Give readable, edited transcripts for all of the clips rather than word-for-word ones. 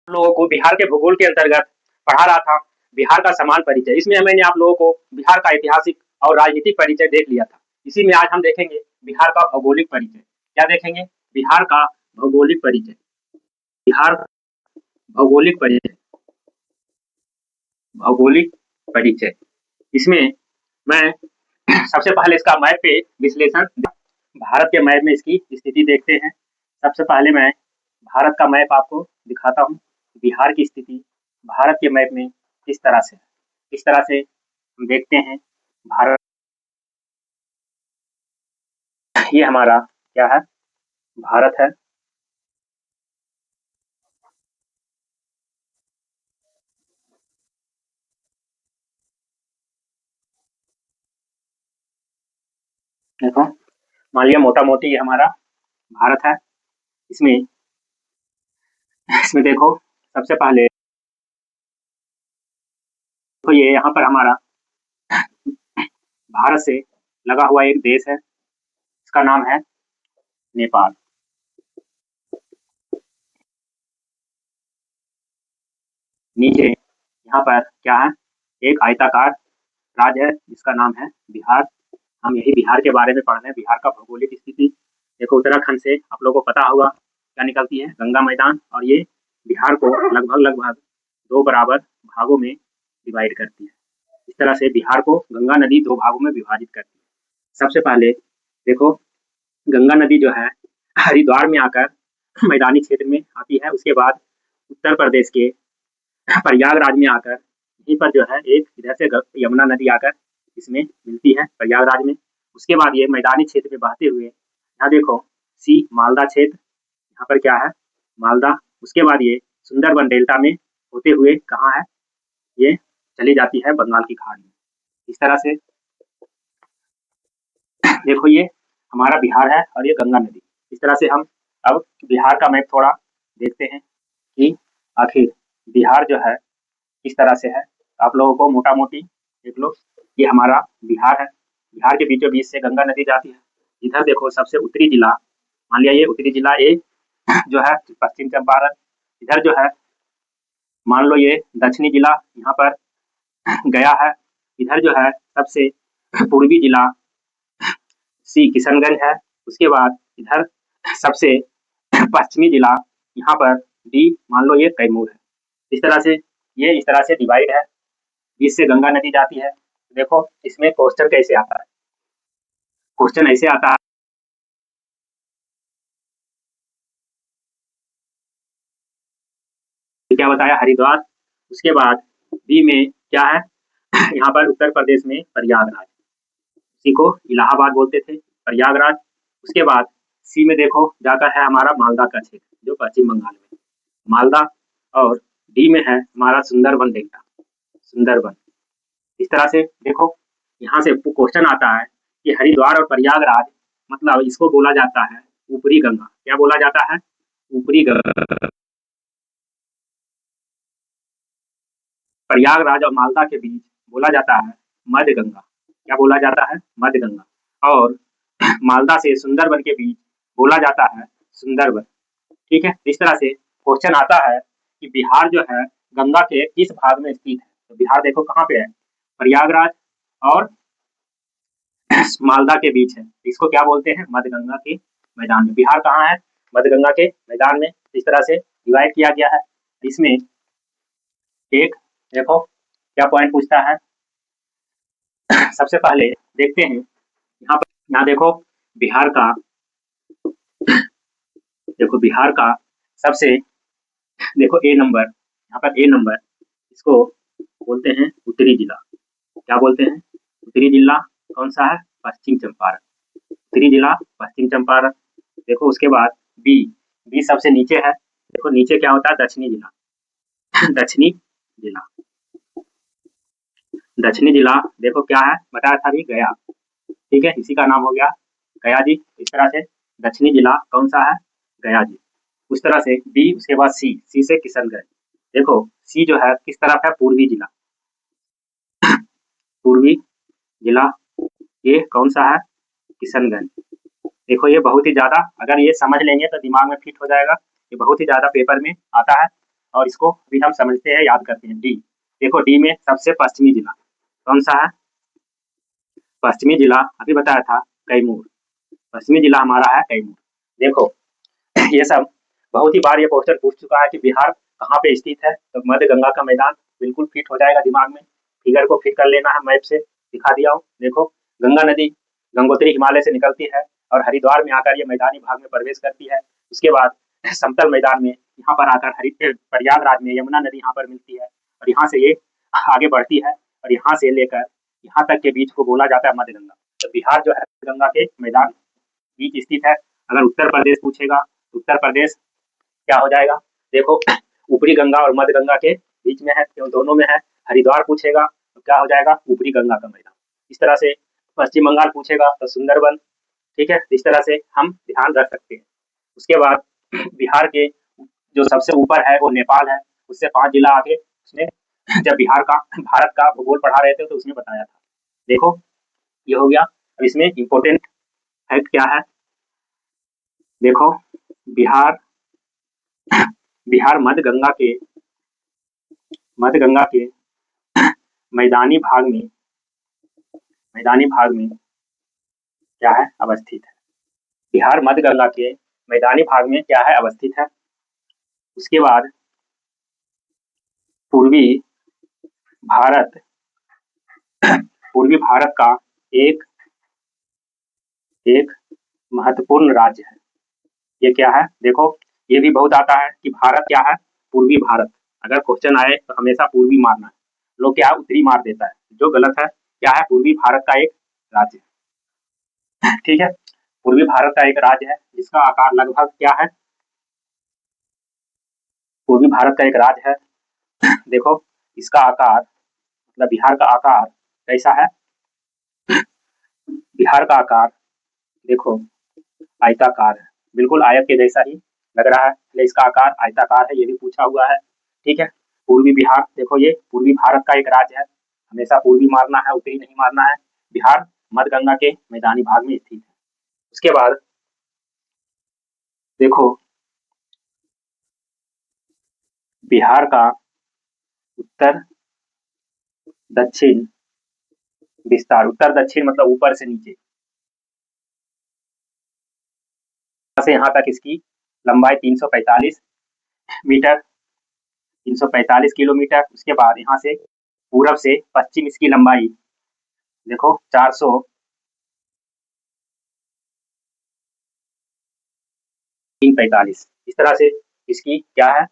लोगों को बिहार के भूगोल के अंतर्गत पढ़ा रहा था, बिहार का समान परिचय। इसमें मैंने आप लोगों को बिहार का ऐतिहासिक और राजनीतिक परिचय देख लिया था। इसी में आज हम देखेंगे बिहार का भौगोलिक परिचय। क्या देखेंगे? बिहार का भौगोलिक परिचय। बिहार भौगोलिक परिचय, भौगोलिक परिचय। इसमें मैं सबसे पहले इसका मैप पे विश्लेषण, भारत के मैप में इसकी स्थिति देखते हैं। सबसे पहले मैं भारत का मैप आपको दिखाता हूँ। बिहार की स्थिति भारत के मैप में किस तरह से है, इस तरह से हम देखते हैं। भारत, ये हमारा क्या है? भारत है। देखो, मान लिया मोटा मोटी ये हमारा भारत है। इसमें इसमें देखो, सबसे पहले तो ये यहाँ पर हमारा भारत से लगा हुआ एक देश है, इसका नाम है नेपाल। नीचे यहाँ पर क्या है? एक आयताकार राज्य है जिसका नाम है बिहार। हम यही बिहार के बारे में पढ़ रहे हैं, बिहार का भौगोलिक स्थिति। देखो, उत्तराखंड से आप लोगों को पता होगा क्या निकलती है? गंगा मैदान। और ये बिहार को लगभग लगभग 2 बराबर भागों में डिवाइड करती है। इस तरह से बिहार को गंगा नदी 2 भागों में विभाजित करती है। सबसे पहले देखो, गंगा नदी जो है हरिद्वार में आकर मैदानी क्षेत्र में आती है। उसके बाद उत्तर प्रदेश के प्रयागराज में आकर, यहीं पर जो है एक इधर से यमुना नदी आकर इसमें मिलती है प्रयागराज में। उसके बाद ये मैदानी क्षेत्र में बहते हुए, यहाँ देखो सी मालदा क्षेत्र, यहाँ पर क्या है? मालदा। उसके बाद ये सुंदरबन डेल्टा में होते हुए कहाँ है? ये चली जाती है बंगाल की खाड़ी में। इस तरह से देखो, ये हमारा बिहार है और ये गंगा नदी। इस तरह से हम अब बिहार का मैप थोड़ा देखते हैं कि आखिर बिहार जो है किस तरह से है। आप लोगों को मोटा मोटी देख लो, ये हमारा बिहार है। बिहार के बीचों बीच से गंगा नदी जाती है। इधर देखो, सबसे उत्तरी जिला, मान लिया ये उत्तरी जिला ए जो है पश्चिम चंपारण। इधर जो है मान लो ये दक्षिणी जिला, यहाँ पर गया है। इधर जो है सबसे पूर्वी जिला सी किशनगंज है। उसके बाद इधर सबसे पश्चिमी जिला, यहाँ पर डी मान लो ये कैमूर है। इस तरह से ये इस तरह से डिवाइड है, बीच से गंगा नदी जाती है। देखो, इसमें क्वेश्चन कैसे आता है? क्वेश्चन ऐसे आता है, क्या बताया? हरिद्वार। उसके बाद बी में क्या है? यहाँ पर उत्तर प्रदेश में प्रयागराज, इसी को इलाहाबाद बोलते थे, प्रयागराज। उसके बाद सी में देखो जाकर है हमारा मालदा का क्षेत्र जो पश्चिम बंगाल में, मालदा। और डी में है हमारा सुंदरबन डेल्टा, सुंदरबन। इस तरह से देखो, यहाँ से क्वेश्चन आता है कि हरिद्वार और प्रयागराज, मतलब इसको बोला जाता है ऊपरी गंगा। क्या बोला जाता है? ऊपरी गंगा। प्रयागराज और मालदा के बीच बोला जाता है मध्य गंगा। क्या बोला जाता है? मध्य गंगा। और मालदा से सुंदरबन के बीच बोला जाता है सुंदरबन। ठीक है, इस तरह से क्वेश्चन आता है कि बिहार जो है गंगा के किस भाग में स्थित है। तो बिहार देखो कहाँ पे है? प्रयागराज और मालदा के बीच है। इसको क्या बोलते हैं? मध्य गंगा के मैदान में। बिहार कहाँ है? मध्य गंगा के मैदान में। इस तरह से डिवाइड किया गया है। इसमें एक देखो क्या पॉइंट पूछता है। सबसे पहले देखते हैं यहाँ पर, यहाँ देखो बिहार का, देखो बिहार का सबसे, देखो ए नंबर, यहाँ पर ए नंबर, इसको बोलते हैं उत्तरी जिला। क्या बोलते हैं? उत्तरी जिला। कौन सा है? पश्चिम चंपारण। उत्तरी जिला पश्चिम चंपारण। देखो उसके बाद बी, बी सबसे नीचे है। देखो नीचे क्या होता है? दक्षिणी जिला। दक्षिणी जिला, दक्षिणी जिला देखो क्या है? बताया था अभी, गया। ठीक है, इसी का नाम हो गया गया जी। इस तरह से दक्षिणी जिला कौन सा है? गया जी। उस तरह से बी, उसके बाद सी, सी से किशनगंज। देखो सी जो है किस तरफ है? पूर्वी जिला, पूर्वी जिला। ये कौन सा है? किशनगंज। देखो ये बहुत ही ज्यादा, अगर ये समझ लेंगे तो दिमाग में फिट हो जाएगा। ये बहुत ही ज्यादा पेपर में आता है। और इसको अभी हम समझते हैं, याद करते हैं। डी, देखो डी में सबसे पश्चिमी जिला कौन सा है? पश्चिमी जिला अभी बताया था कैमूर, पश्चिमी जिला हमारा है कैमूर। देखो ये सब बहुत ही बार ये क्वेश्चन पूछ चुका है कि बिहार कहाँ पे स्थित है, तो मध्य गंगा का मैदान बिल्कुल फिट हो जाएगा दिमाग में। फिगर को फिट कर लेना है, मैप से दिखा दिया हूँ। देखो गंगा नदी गंगोत्री हिमालय से निकलती है और हरिद्वार में आकर ये मैदानी भाग में प्रवेश करती है। उसके बाद समतल मैदान में यहाँ पर आकर प्रयागराज में यमुना नदी यहाँ पर मिलती है और यहाँ से ये आगे बढ़ती है और यहाँ से लेकर यहाँ तक के बीच को बोला जाता है मध्य गंगा। तो बिहार जो है गंगा के मैदान बीच स्थित है। अगर उत्तर प्रदेश पूछेगा, उत्तर प्रदेश क्या हो जाएगा? देखो ऊपरी गंगा और मध्य गंगा के बीच में है, क्यों दोनों में है। हरिद्वार पूछेगा तो क्या हो जाएगा? ऊपरी गंगा का मैदान। इस तरह से पश्चिम बंगाल पूछेगा तो सुंदरबन। ठीक है, इस तरह से हम ध्यान रख सकते हैं। उसके बाद बिहार के जो सबसे ऊपर है वो नेपाल है, उससे 5 जिला आगे उसने जब बिहार का भारत का भूगोल पढ़ा रहे थे तो उसने बताया था। देखो ये हो गया। अब इसमें इम्पोर्टेंट फैक्ट क्या है? देखो बिहार बिहार मध्य गंगा के मैदानी भाग में क्या है? अवस्थित है। बिहार मध्य गंगा के मैदानी भाग में क्या है? अवस्थित है। उसके बाद पूर्वी भारत का एक महत्वपूर्ण राज्य है। ये क्या है? देखो ये भी बहुत आता है कि भारत क्या है? पूर्वी भारत। अगर क्वेश्चन आए तो हमेशा पूर्वी मारना है। लोग क्या उत्तरी मार देता है, जो गलत है। क्या है? पूर्वी भारत का एक राज्य है। ठीक है, पूर्वी भारत का एक राज्य है जिसका आकार लगभग क्या है? पूर्वी भारत का एक राज्य है। देखो इसका आकार, मतलब बिहार का आकार कैसा है? बिहार का आकार देखो आयताकार है, बिल्कुल आयत के जैसा ही लग रहा है, इसलिए इसका आकार आयताकार है। ये भी पूछा हुआ है। ठीक है, पूर्वी बिहार, देखो ये पूर्वी भारत का एक राज्य है, हमेशा पूर्वी मारना है, उत्तरी नहीं मारना है। बिहार मध्य गंगा के मैदानी भाग में स्थित है। उसके बाद देखो बिहार का उत्तर दक्षिण विस्तार, उत्तर दक्षिण मतलब ऊपर से नीचे, से यहाँ तक इसकी लंबाई 345 मीटर, 345 किलोमीटर। उसके बाद यहाँ से पूरब से पश्चिम इसकी लंबाई देखो 445। इस तरह से इसकी क्या है?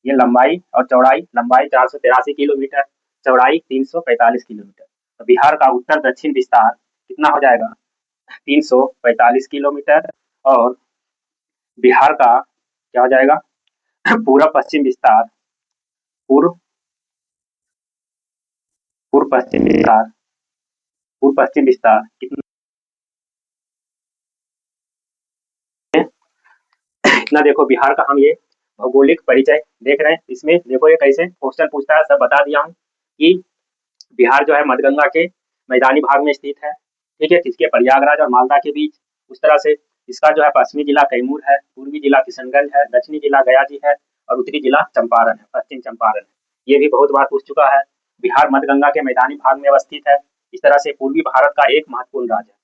ये लंबाई और चौड़ाई, लंबाई 483 किलोमीटर, चौड़ाई 345 किलोमीटर। तो बिहार का उत्तर दक्षिण विस्तार कितना हो जाएगा? 345 किलोमीटर। और बिहार का क्या हो जाएगा? पूर्व पश्चिम विस्तार, पूर्व पश्चिम विस्तार कितना? इतना देखो बिहार का हम ये भौगोलिक परिचय देख रहे हैं। इसमें देखो ये कैसे क्वेश्चन पूछता है, सब बता दिया हूँ कि बिहार जो है मध्यगंगा के मैदानी भाग में स्थित है। ठीक है, किसके? प्रयागराज और मालदा के बीच। उस तरह से इसका जो है पश्चिमी जिला कैमूर है, पूर्वी जिला किशनगंज है, दक्षिणी जिला गया जी है और उत्तरी जिला चंपारण है, पश्चिम चंपारण है। ये भी बहुत बार पूछ चुका है। बिहार मध्यगंगा के मैदानी भाग में अवस्थित है। इस तरह से पूर्वी भारत का एक महत्वपूर्ण राज्य है।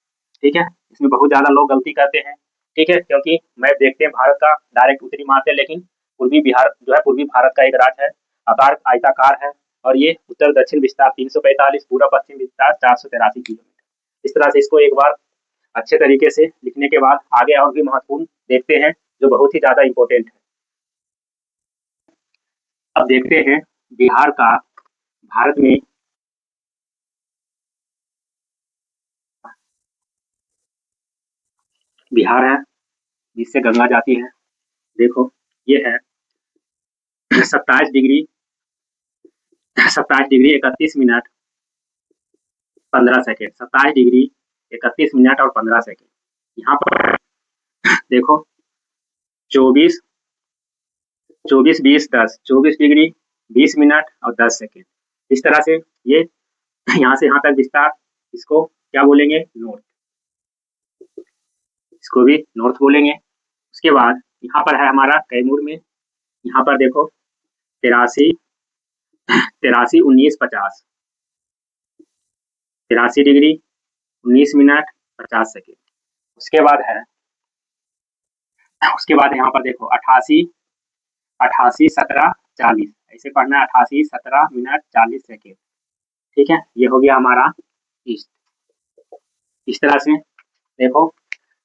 ठीक है, इसमें बहुत ज्यादा लोग गलती करते हैं। ठीक है, क्योंकि मैप देखते हैं भारत का, डायरेक्ट उत्तरी मारते हैं, लेकिन पूर्वी बिहार जो है पूर्वी भारत का एक राज्य है, आकार आयताकार है और ये उत्तर दक्षिण विस्तार 345, पूरा पश्चिम विस्तार 483 किलोमीटर। इस तरह से इसको एक बार अच्छे तरीके से लिखने के बाद आगे और भी महत्वपूर्ण देखते हैं जो बहुत ही ज्यादा इंपॉर्टेंट है। अब देखते हैं बिहार का भारत में बिहार है जिससे गंगा जाती है। देखो ये है 27 degree 31 minute 15 second, 27 degree 31 minute और 15 सेकेंड। यहाँ पर देखो 24 20 10, 24 डिग्री 20 मिनट और 10 सेकेंड। इस तरह से ये यहाँ से यहाँ तक विस्तार, इसको क्या बोलेंगे? नॉर्थ, इसको भी नॉर्थ बोलेंगे। उसके बाद यहाँ पर है हमारा कैमूर में, यहाँ पर देखो 83 83 19 50 83 डिग्री 19 मिनट 50 सेकेंड। उसके बाद यहाँ पर देखो 88 88 17 40 ऐसे पढ़ना है, 88 17 मिनट 40 सेकेंड। ठीक है, ये हो गया हमारा ईस्ट। इस तरह से देखो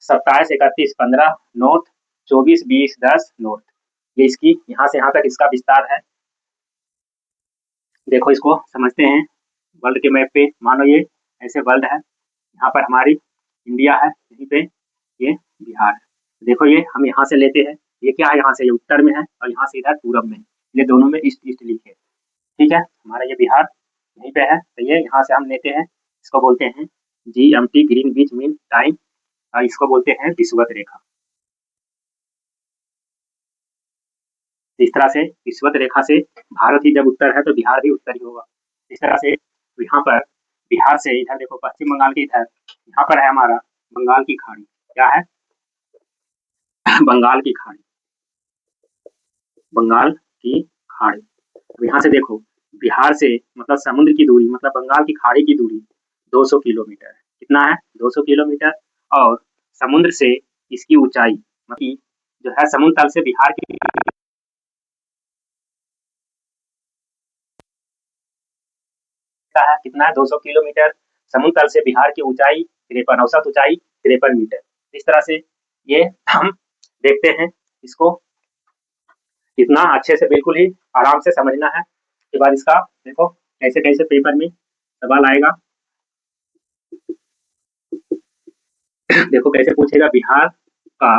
27 31 15 नॉर्थ, 24 20 10 नॉर्थ, ये इसकी यहाँ से यहाँ तक इसका विस्तार है। देखो इसको समझते हैं वर्ल्ड के मैप पे। मानो ये ऐसे वर्ल्ड है, यहाँ पर हमारी इंडिया है, यहीं पे ये बिहार है। देखो ये हम यहाँ से लेते हैं, ये क्या है, यहाँ से ये उत्तर में है और यहाँ से इधर पूरब में, ये दोनों में ईस्ट ईस्ट लिखे। ठीक है, हमारा ये बिहार यहीं पे है, तो ये यहाँ से हम लेते हैं, इसको बोलते हैं GMT ग्रीनविच मीन टाइम, और इसको बोलते हैं विषुवत रेखा। इस तरह से विषुवत रेखा से भारत ही जब उत्तर है तो बिहार भी उत्तर ही होगा। इस तरह से यहाँ पर बिहार से इधर देखो पश्चिम बंगाल के इधर, यहाँ पर है हमारा बंगाल की खाड़ी। क्या है? बंगाल की खाड़ी, बंगाल की खाड़ी। तो यहाँ से देखो बिहार से मतलब समुद्र की दूरी, मतलब बंगाल की खाड़ी की दूरी 200 किलोमीटर है। कितना है? 200 किलोमीटर। और समुद्र से इसकी ऊंचाई मतलब जो है समुद्र तल से बिहार की है कितना है? 200 किलोमीटर। समुद्र तल से बिहार की ऊंचाई 53, औसत ऊंचाई 53 मीटर। इस तरह से ये हम देखते हैं, इसको इतना अच्छे से बिल्कुल ही आराम से समझना है। के बाद इसका देखो कैसे कैसे पेपर में सवाल आएगा। देखो कैसे पूछेगा, बिहार का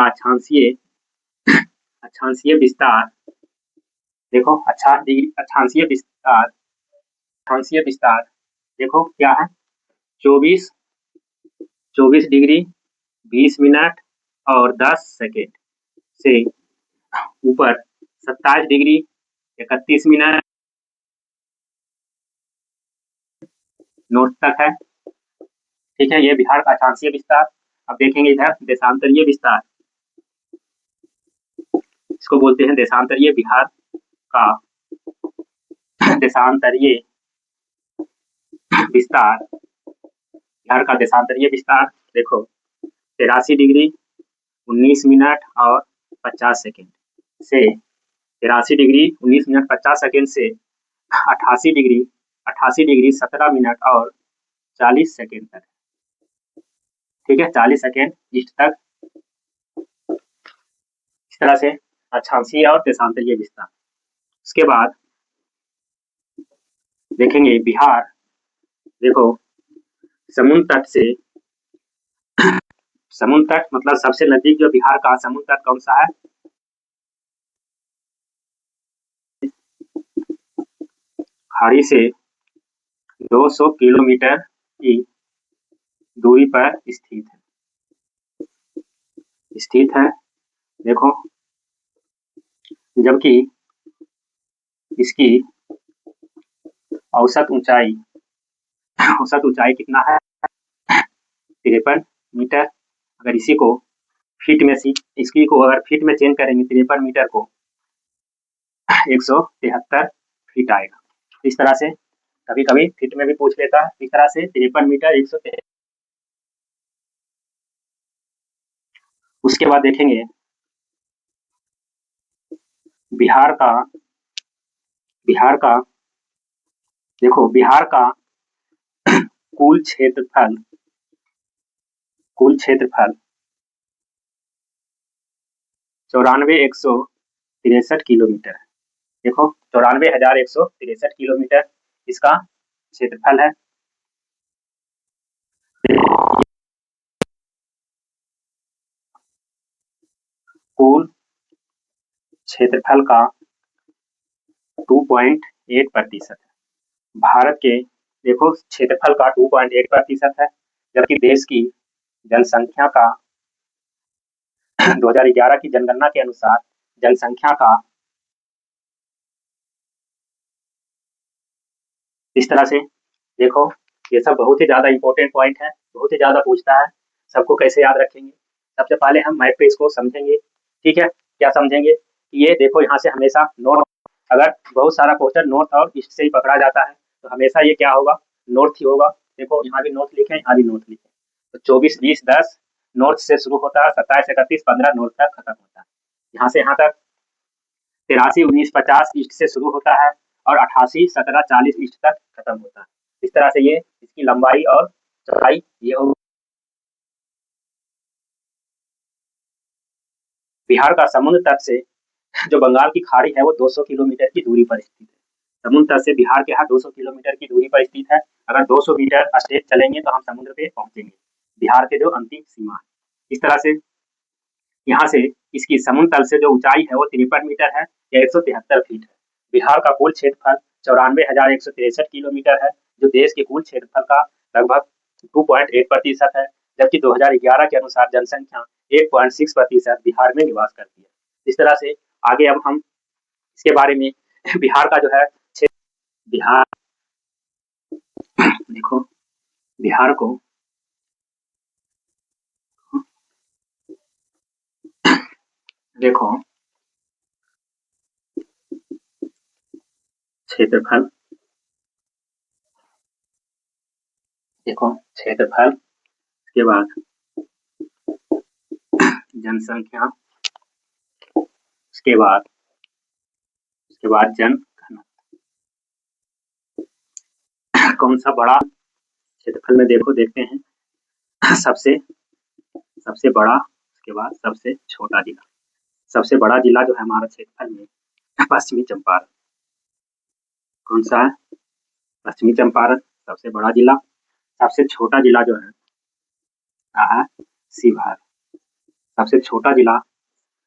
अक्षांशीय विस्तार। देखो अक्षांशीय विस्तार देखो क्या है, 24 डिग्री 20 मिनट और 10 सेकेंड से ऊपर 27 डिग्री 31 मिनट नॉर्थ तक है। ठीक है, ये बिहार का अक्षांशीय विस्तार। अब देखेंगे इधर देशांतरीय विस्तार, इसको बोलते हैं देशांतरीय बिहार का देशांतरीय विस्तार। बिहार का देशांतरीय विस्तार देखो 83 डिग्री 19 मिनट और 50 सेकेंड से 83 डिग्री 19 मिनट 50 सेकेंड से 88 डिग्री 17 मिनट और 40 सेकेंड तक। ठीक है, 40 सेकेंड ईस्ट तक। इस तरह से अक्षांशीय और देशांतरीय विस्तार। उसके बाद देखेंगे बिहार, देखो समुद्र तट मतलब सबसे नजदीक जो बिहार का समुद्र तट कौन सा है? खाड़ी से 200 किलोमीटर की दूरी पर स्थित है। देखो जबकि इसकी औसत ऊंचाई कितना है? 53 मीटर। अगर इसी को फीट में अगर फीट में चेंज करेंगे 53 मीटर को 173 फीट आएगा। इस तरह से कभी कभी फीट में भी पूछ लेता है। इस तरह से 53 मीटर 173। उसके बाद देखेंगे बिहार का देखो बिहार का कुल क्षेत्रफल 94,163 किलोमीटर है। देखो 94,163 किलोमीटर इसका क्षेत्रफल है। कुल क्षेत्रफल का 2.8% है। भारत के देखो क्षेत्रफल का 2.8% है, जबकि देश की जनसंख्या का 2011 की जनगणना के अनुसार जनसंख्या का इस तरह से देखो ये सब बहुत ही ज्यादा इंपॉर्टेंट पॉइंट है, बहुत ही ज्यादा पूछता है। सबको कैसे याद रखेंगे? सबसे पहले हम मैप पे इसको समझेंगे। ठीक है, क्या समझेंगे ये देखो यहाँ से हमेशा नॉर्थ, अगर बहुत सारा क्वेश्चन नॉर्थ और ईस्ट से ही पकड़ा जाता है तो हमेशा ये क्या होगा, नॉर्थ ही होगा। देखो यहाँ भी नॉर्थ लिखे, यहाँ भी नॉर्थ लिखे। तो 24, 20, 10 नॉर्थ से शुरू होता है, 27, 31, 15 नॉर्थ तक खत्म होता है। यहाँ से यहाँ तक 83, 19, 50 ईस्ट से शुरू होता है और 88, 17, 40 ईस्ट तक खत्म होता है। इस तरह से ये इसकी लंबाई और चौड़ाई ये होगी। बिहार का समुद्र तट से जो बंगाल की खाड़ी है वो 200 किलोमीटर की दूरी पर स्थित है। समुद्र तट से बिहार के यहाँ 200 किलोमीटर की दूरी पर स्थित है। अगर 200 मीटर स्ट्रेट चलेंगे तो हम समुद्र पे पहुंचेंगे, बिहार के जो अंतिम सीमा है। इस तरह से यहाँ से इसकी समुद्र तल से जो ऊंचाई है वो 53 मीटर है या 173 फीट है। बिहार का कुल क्षेत्रफल 94,163 किलोमीटर है, जो देश के कुल क्षेत्रफल का लगभग 2.8% है, जबकि 2011 के अनुसार जनसंख्या 1.6% बिहार में निवास करती है। इस तरह से आगे अब हम इसके बारे में बिहार का जो है बिहार, देखो बिहार को देखो क्षेत्रफल, देखो क्षेत्रफल के बाद जनसंख्या, उसके बाद जन कौन सा बड़ा क्षेत्रफल में देखो देखते हैं। सबसे बड़ा, उसके बाद सबसे छोटा जिला। सबसे बड़ा जिला जो है हमारा क्षेत्रफल में पश्चिमी चंपारण। कौन सा है? पश्चिमी चंपारण सबसे बड़ा जिला। सबसे छोटा जिला जो है शिवहर। सबसे छोटा जिला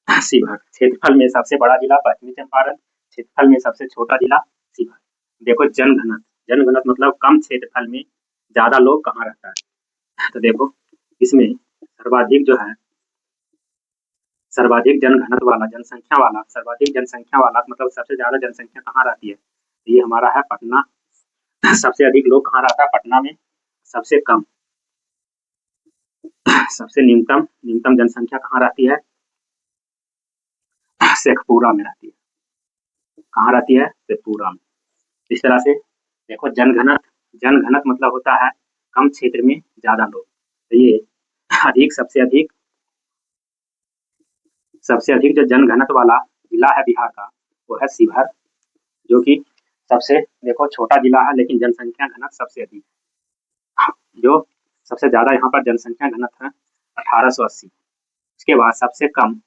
शिवहर। क्षेत्रफल में सबसे बड़ा जिला पश्चिमी चंपारण, क्षेत्रफल में सबसे छोटा जिला शिवहर। देखो जनघनत्व मतलब कम क्षेत्रफल में ज्यादा लोग कहाँ रहता है, तो देखो इसमें सर्वाधिक जो है सर्वाधिक जनघनत्व वाला, जनसंख्या वाला, सर्वाधिक जनसंख्या वाला मतलब सबसे ज्यादा जनसंख्या कहाँ रहती है, ये हमारा है पटना। सबसे अधिक लोग कहाँ रहता है, पटना में। सबसे कम, सबसे न्यूनतम जनसंख्या कहाँ रहती है, शेखपुरा में रहती है। कहाँ रहती है, शेखपुरा में। इस तरह से देखो जनघनत्व मतलब होता है कम क्षेत्र में ज्यादा लोग। तो ये अधिक सबसे अधिक जो जनघनत्व वाला जिला है बिहार का वो है शिवहर, जो कि सबसे देखो छोटा जिला है लेकिन जनसंख्या घनत्व सबसे अधिक है। जो सबसे ज्यादा यहाँ पर जनसंख्या घनत्व है 1880। उसके बाद सबसे कम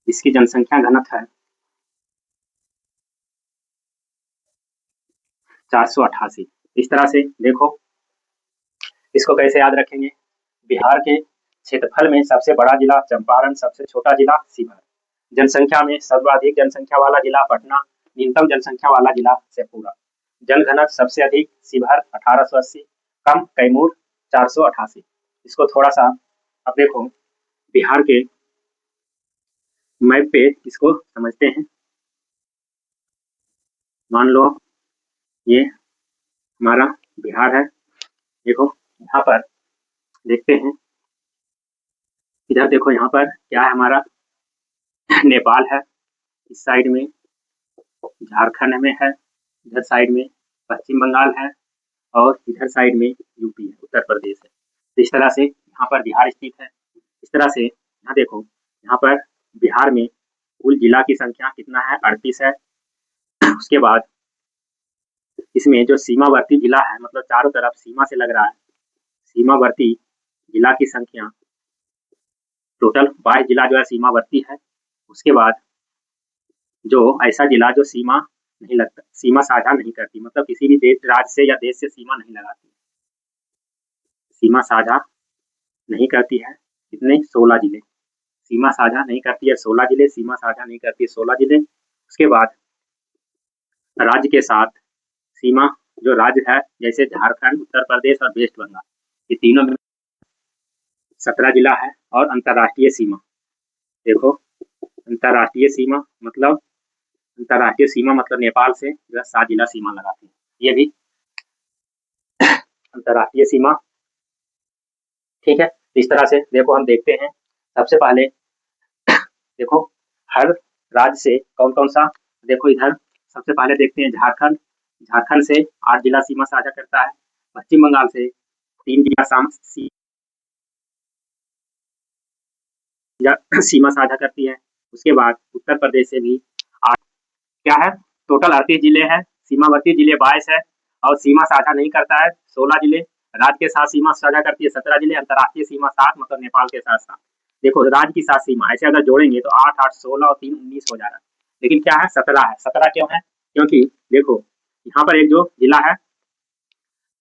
इसकी जनसंख्या घनत्व है 488। इस तरह से देखो इसको कैसे याद रखेंगे, बिहार के क्षेत्रफल में सबसे बड़ा जिला चंपारण, सबसे छोटा जिला शिवहर, जनसंख्या में सर्वाधिक जनसंख्या वाला जिला पटना, न्यूनतम जनसंख्या वाला जिला शेखपुरा, जनघनत्व सबसे अधिक शिवहर 1880, कम कैमूर 488। इसको थोड़ा सा अब देखो बिहार के मैप पे इसको समझते हैं। मान लो ये हमारा बिहार है, देखो यहाँ पर देखते हैं, इधर देखो यहाँ पर क्या है हमारा नेपाल है, इस साइड में झारखंड में है, इधर साइड में पश्चिम बंगाल है और इधर साइड में यूपी है, उत्तर प्रदेश है। तो इस तरह से यहाँ पर बिहार स्थित है। इस तरह से यहाँ देखो, यहाँ पर बिहार में कुल जिला की संख्या कितना है, 38 है। उसके बाद इसमें जो सीमावर्ती जिला है मतलब चारों तरफ सीमा से लग रहा है, सीमावर्ती जिला की संख्या टोटल 22 जिला जो है सीमावर्ती है। उसके बाद जो ऐसा जिला जो सीमा नहीं लगता, सीमा साझा नहीं करती, मतलब किसी भी देश राज्य से या देश से सीमा नहीं लगाती, सीमा साझा नहीं करती है, कितने 16 जिले सीमा साझा नहीं करती है, 16 जिले सीमा साझा नहीं करती है, 16 जिले। उसके बाद राज्य के साथ सीमा जो राज्य है जैसे झारखंड, उत्तर प्रदेश और वेस्ट बंगाल, ये तीनों में 17 जिला है। और अंतर्राष्ट्रीय सीमा देखो, अंतर्राष्ट्रीय सीमा मतलब नेपाल से जो है 7 जिला सीमा लगाती है, ये भी अंतर्राष्ट्रीय सीमा। ठीक है, इस तरह से देखो हम देखते हैं सबसे पहले देखो हर राज्य से कौन कौन सा, देखो इधर सबसे पहले देखते हैं झारखंड। झारखंड से 8 जिला सीमा साझा करता है। पश्चिम बंगाल से 3 जिला सीमा साझा करती है। उसके बाद उत्तर प्रदेश से भी 8 क्या है, टोटल 38 जिले हैं। सीमावर्ती जिले 22 है और सीमा साझा नहीं करता है 16 जिले। राज्य के साथ सीमा साझा करती है 17 जिले। अंतर्राष्ट्रीय सीमा 7, मतलब नेपाल के साथ 7। देखो राज्य की 7 सीमा ऐसे अगर जोड़ेंगे तो 8 8 16 और 3 19 हो जा रहा है। लेकिन क्या है 17 है। 17 क्यों है? क्योंकि देखो यहाँ पर एक जो जिला है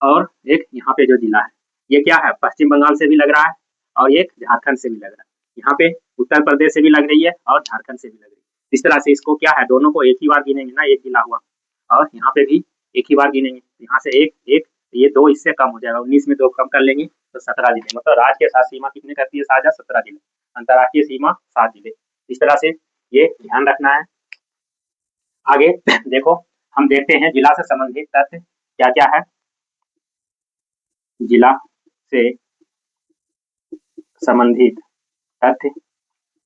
और एक यहाँ पे जो जिला है, ये क्या है, पश्चिम बंगाल से भी लग रहा है और एक झारखंड से भी लग रहा है। यहाँ पे उत्तर प्रदेश से भी लग रही है और झारखंड से भी लग रही है। इस तरह से इसको क्या है, दोनों को एक ही बार गिनेंगे ना, एक जिला हुआ। और यहाँ पे भी एक ही बार गिनेंगे, यहाँ से एक एक, ये 2 इससे कम हो जाएगा, 19 में 2 कम कर लेंगे तो 17 जिले, मतलब राज्य के साथ सीमा कितने करती है साझा, 17 जिले। अंतर्राष्ट्रीय सीमा 7 जिले। इस तरह से ये ध्यान रखना है। आगे देखो हम देखते हैं जिला से संबंधित तथ्य क्या क्या है। जिला से संबंधित तथ्य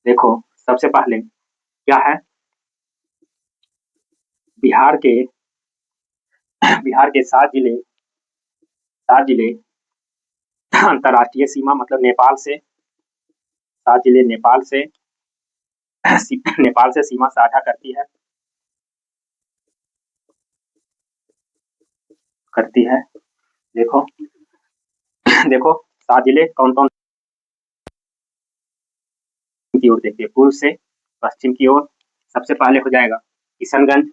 देखो सबसे पहले क्या है, बिहार के 7 जिले अंतर्राष्ट्रीय सीमा, मतलब नेपाल से 7 जिले नेपाल से नेपाल से सीमा साझा करती है। देखो देखो 7 जिले कौन कौन की ओर देखिए, पूर्व से पश्चिम की ओर। सबसे पहले हो जाएगा किशनगंज।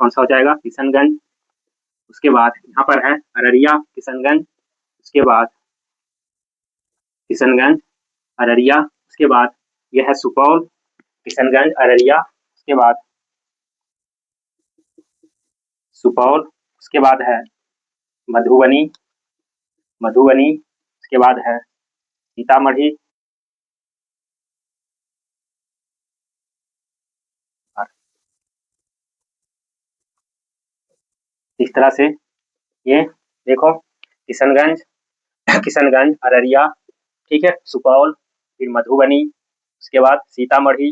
कौन सा हो जाएगा, किशनगंज। उसके बाद यहाँ पर है अररिया, किशनगंज। उसके बाद किशनगंज, अररिया। उसके बाद यह है सुपौल, किशनगंज, अररिया। उसके बाद सुपौल। उसके बाद है मधुबनी, मधुबनी। उसके बाद है सीतामढ़ी। इस तरह से ये देखो किशनगंज, किशनगंज, अररिया, ठीक है, सुपौल, फिर मधुबनी, उसके बाद सीतामढ़ी,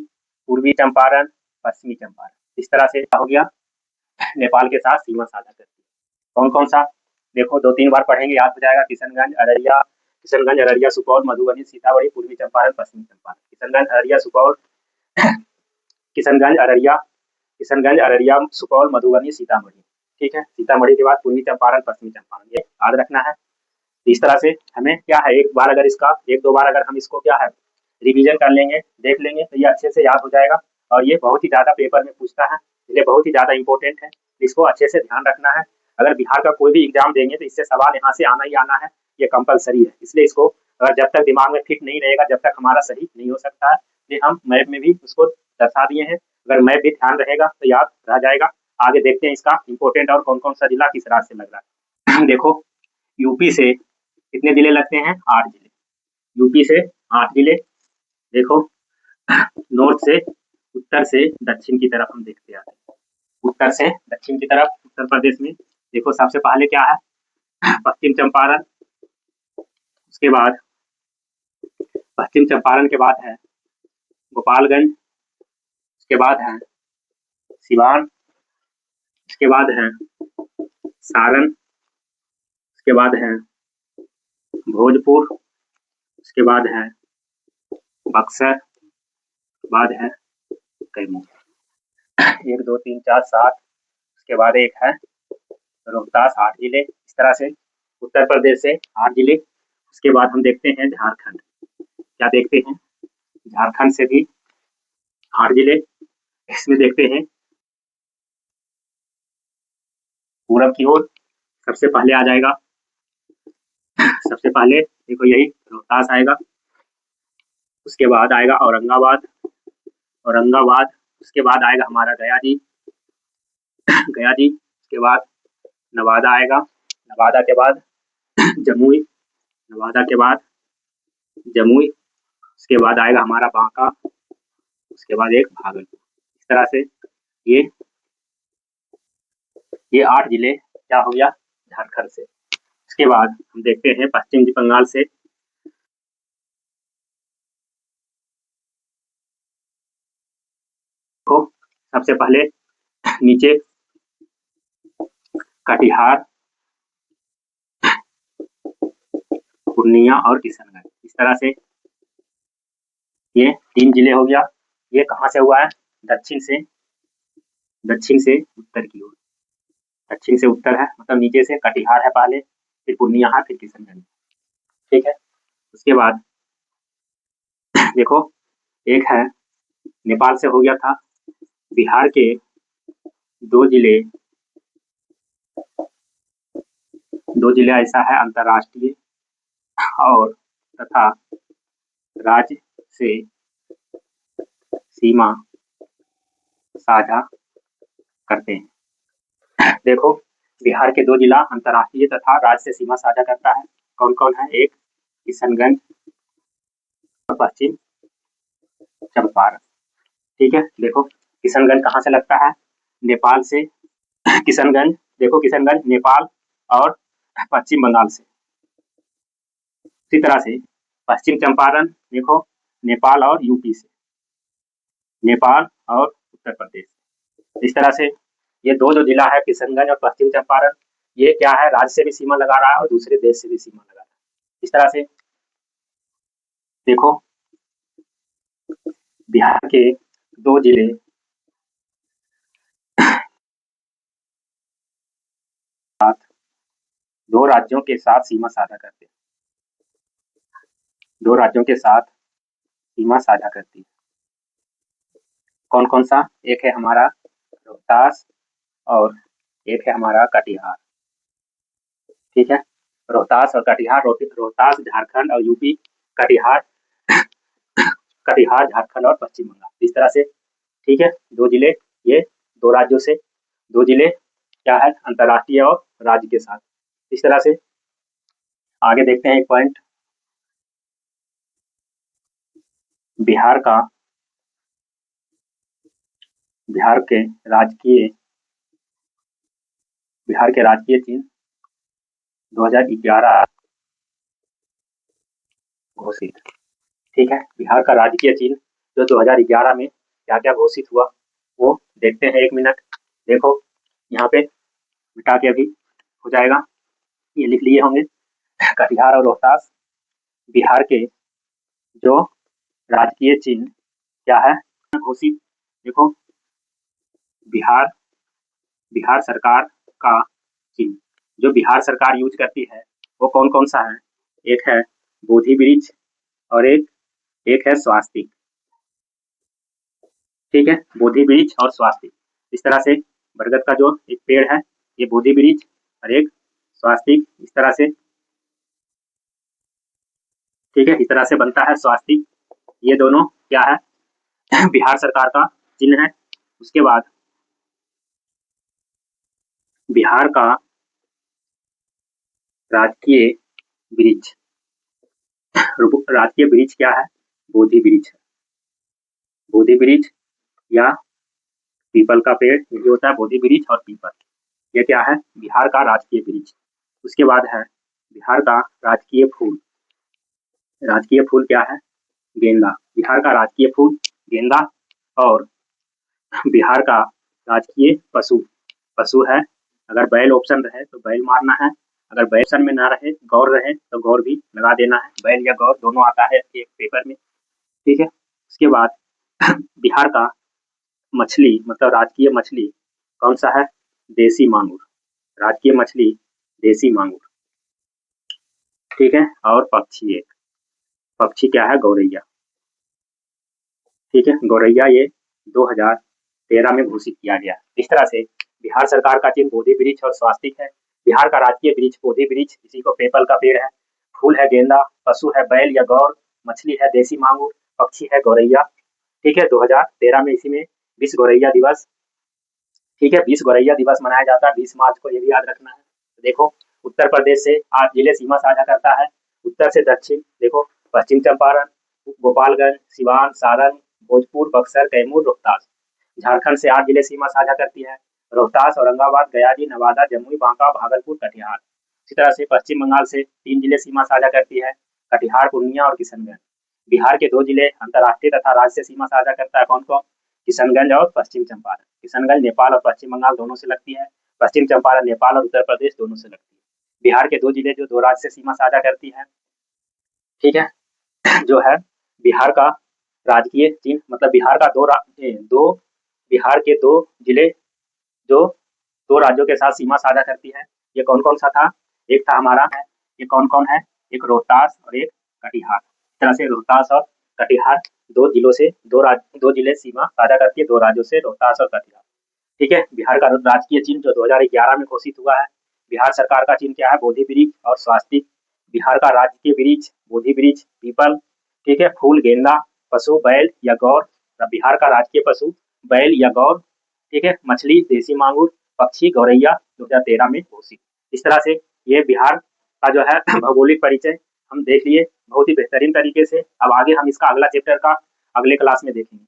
पूर्वी चंपारण, पश्चिमी चंपारण। इस तरह से हो गया नेपाल के साथ सीमा साझा करती है। कौन कौन सा, देखो 2-3 बार पढ़ेंगे याद हो जाएगा। किशनगंज, अररिया, किशनगंज, अररिया, सुपौल, मधुबनी, सीतामढ़ी, पूर्वी चंपारण, पश्चिमी चंपारण। किशनगंज, अररिया, सुपौल, किशनगंज, अररिया, किशनगंज, अररिया, सुपौल, मधुबनी, सीतामढ़ी। ठीक है, सीतामढ़ी के बाद पूर्वी चंपारण, पश्चिमी चंपारण, ये याद रखना है। इस तरह से हमें क्या है, एक बार अगर इसका 1-2 बार अगर हम इसको क्या है रिवीजन कर लेंगे, देख लेंगे, तो ये अच्छे से याद हो जाएगा। और ये बहुत ही ज़्यादा पेपर में पूछता है, ये बहुत ही ज़्यादा इंपॉर्टेंट है। इसको अच्छे से ध्यान रखना है। अगर बिहार का कोई भी एग्जाम देंगे तो इससे सवाल यहाँ से आना ही आना है, ये कंपलसरी है। इसलिए इसको जब तक दिमाग में फिट नहीं रहेगा, जब तक हमारा सही नहीं हो सकता है। इसलिए हम मैप में भी उसको दर्शा दिए हैं। अगर मैप भी ध्यान रहेगा तो याद रह जाएगा। आगे देखते हैं इसका इंपॉर्टेंट और कौन कौन सा जिला किस राज्य से लग रहा है। देखो यूपी से कितने जिले लगते हैं, 8 जिले। यूपी से 8 जिले। देखो नॉर्थ से, उत्तर से दक्षिण की तरफ हम देखते आते हैं। उत्तर से दक्षिण की तरफ उत्तर प्रदेश में देखो सबसे पहले क्या है, पश्चिम चंपारण। उसके बाद पश्चिम चंपारण के बाद है गोपालगंज। उसके बाद है सिवान। उसके बाद है सारण। उसके बाद है भोजपुर। उसके बाद है बक्सर। बाद है कैमूर। 1 2 3 4 7। उसके बाद एक है रोहतास, 8 जिले। इस तरह से उत्तर प्रदेश से 8 जिले। उसके बाद हम देखते हैं झारखंड। क्या देखते हैं, झारखंड से भी 8 जिले। इसमें देखते हैं पूरब की ओर सबसे पहले आ जाएगा, सबसे पहले देखो यही रोहतास आएगा। उसके बाद आएगा औरंगाबाद, औरंगाबाद। उसके बाद आएगा हमारा गया जी, गया जी। उसके बाद नवादा आएगा, नवादा के बाद जमुई, नवादा के बाद जमुई। उसके बाद आएगा हमारा बांका। उसके बाद एक भागलपुर। इस तरह से ये 8 जिले क्या हो गया झारखंड से। उसके बाद हम देखते हैं पश्चिम बंगाल से सबसे पहले नीचे कटिहार, पूर्णिया और किशनगंज, इस तरह से ये 3 जिले हो गया। ये कहाँ से हुआ है? दक्षिण से उत्तर की ओर। दक्षिण से उत्तर है, मतलब नीचे से कटिहार है पहले, फिर पूर्णिया है, फिर किशनगंज। ठीक है, उसके बाद देखो एक है नेपाल से हो गया था। बिहार के 2 जिले ऐसा है अंतर्राष्ट्रीय और तथा राज्य से सीमा साझा करते हैं। देखो बिहार के 2 जिला अंतर्राष्ट्रीय तथा राज्य से सीमा साझा करता है। कौन कौन है? एक किशनगंज और पश्चिम चंपारण। ठीक है, देखो किशनगंज कहाँ से लगता है? नेपाल से। किशनगंज, देखो किशनगंज नेपाल और पश्चिम बंगाल से। इसी तरह से पश्चिम चंपारण देखो नेपाल और यूपी से, नेपाल और उत्तर प्रदेश। इस तरह से ये 2 जो जिला है किशनगंज और पश्चिम चंपारण, ये क्या है? राज्य से भी सीमा लगा रहा है और दूसरे देश से भी सीमा लगा रहा है। इस तरह से देखो बिहार के 2 जिले साथ 2 राज्यों के साथ सीमा साझा करते हैं। 2 राज्यों के साथ सीमा साझा करती है। कौन कौन सा? एक है हमारा रोहतास और एक है हमारा कटिहार। ठीक है, रोहतास और कटिहार। रोहतास झारखंड और यूपी, कटिहार झारखंड और पश्चिम बंगाल। इस तरह से ठीक है, 2 जिले, ये 2 राज्यों से 2 जिले क्या है? अंतर्राष्ट्रीय और राज्य के साथ। इस तरह से आगे देखते हैं एक पॉइंट, बिहार के राजकीय चिन्ह 2011 घोषित। ठीक है, बिहार का राजकीय चिन्ह जो 2011 में क्या क्या घोषित हुआ वो देखते हैं। 1 मिनट, देखो यहाँ पे मिटा के अभी हो जाएगा, ये लिख लिए होंगे। कटिहार और रोहतास बिहार के जो राजकीय चिन्ह क्या है घोषित। देखो बिहार सरकार का चिन्ह जो बिहार सरकार यूज करती है वो कौन कौन सा है? एक है बोधि वृक्ष और एक है स्वास्तिक। ठीक है, बोधि वृक्ष और स्वास्तिक। इस तरह से बरगद का जो एक पेड़ है ये बोधि वृक्ष और एक स्वास्तिक, इस तरह से। ठीक है, इस तरह से बनता है स्वास्तिक। ये दोनों क्या है? बिहार सरकार का चिन्ह है। उसके बाद बिहार का राजकीय वृक्ष, राजकीय वृक्ष क्या है? बोधि वृक्ष। बोधि वृक्ष या पीपल का पेड़, ये होता है बोधि वृक्ष और पीपल। ये क्या है? बिहार का राजकीय वृक्ष। उसके बाद है बिहार का राजकीय फूल। राजकीय फूल क्या है? गेंदा। बिहार का राजकीय फूल गेंदा। और बिहार का राजकीय पशु है। अगर बैल ऑप्शन रहे तो बैल मारना है, अगर बैल ऑप्शन में ना रहे, गौर रहे तो गौर भी लगा देना है। बैल या गौर दोनों आता है एक पेपर में। ठीक है, उसके बाद बिहार का मछली, मतलब राजकीय मछली कौन सा है? देसी मांगुर। राजकीय मछली देसी मांगुर। ठीक है, और पक्षी क्या है? गौरैया। ठीक है, गौरैया ये 2013 में घोषित किया गया। इस तरह से बिहार सरकार का चिन्ह बोधि वृक्ष और स्वास्तिक है। बिहार का राजकीय वृक्ष बोधि वृक्ष, इसी को पीपल का पेड़ है। फूल है गेंदा, पशु है बैल या गौर, मछली है देसी मांगुर, पक्षी है गौरैया। ठीक है, 2013 में इसी में विश्व गौरैया दिवस, ठीक है, 20 गौरैया दिवस मनाया जाता है 20 मार्च को, ये भी याद रखना है। देखो उत्तर प्रदेश से 8 जिले सीमा साझा करता है, उत्तर से दक्षिण। देखो पश्चिम चंपारण, गोपालगंज, सिवान, सारण, भोजपुर, बक्सर, कैमूर, रोहतास। झारखंड से 8 जिले सीमा साझा करती है, रोहतास, औरंगाबाद, गयाजी, नवादा, जमुई, बांका, भागलपुर, कटिहार। इसी तरह से पश्चिम बंगाल से 3 जिले सीमा साझा करती है, कटिहार, पूर्णिया और किशनगंज। बिहार के 2 जिले अंतर्राष्ट्रीय तथा राज्य से सीमा साझा करता है, कौन कौन? किशनगंज और पश्चिम चंपारण। किशनगंज नेपाल और पश्चिम बंगाल दोनों से लगती है, पश्चिम चंपारण नेपाल और उत्तर प्रदेश दोनों से लगती है। बिहार के 2 जिले जो 2 राज्य से सीमा साझा करती है, ठीक है। जो है बिहार का राजकीय चिन्ह, मतलब बिहार का 2 बिहार के 2 जिले जो 2 राज्यों के साथ सीमा साझा करती है। ये कौन-कौन सा था? एक था हमारा है, ये कौन-कौन है? एक रोहतास और एक कटिहार। इस तरह से रोहतास और कटिहार 2 जिलों से 2 जिले सीमा साझा करती है, 2 राज्यों से, रोहतास और कटिहार। ठीक है। बिहार का राजकीय चिन्ह जो 2011 में घोषित हुआ है। बिहार सरकार का चिन्ह क्या है? बोधि वृक्ष और स्वास्तिक। बिहार का राजकीय वृक्ष बोधि वृक्ष, पीपल, ठीक है। फूल गेंदा, पशु बैल या गौर। बिहार का राजकीय पशु बैल या गौर, ठीक है। मछली देसी मांगुर, पक्षी गौरैया 2013 में घोषित। इस तरह से ये बिहार का जो है भौगोलिक परिचय हम देख लिए बहुत ही बेहतरीन तरीके से। अब आगे हम इसका अगला चैप्टर का अगले क्लास में देखेंगे।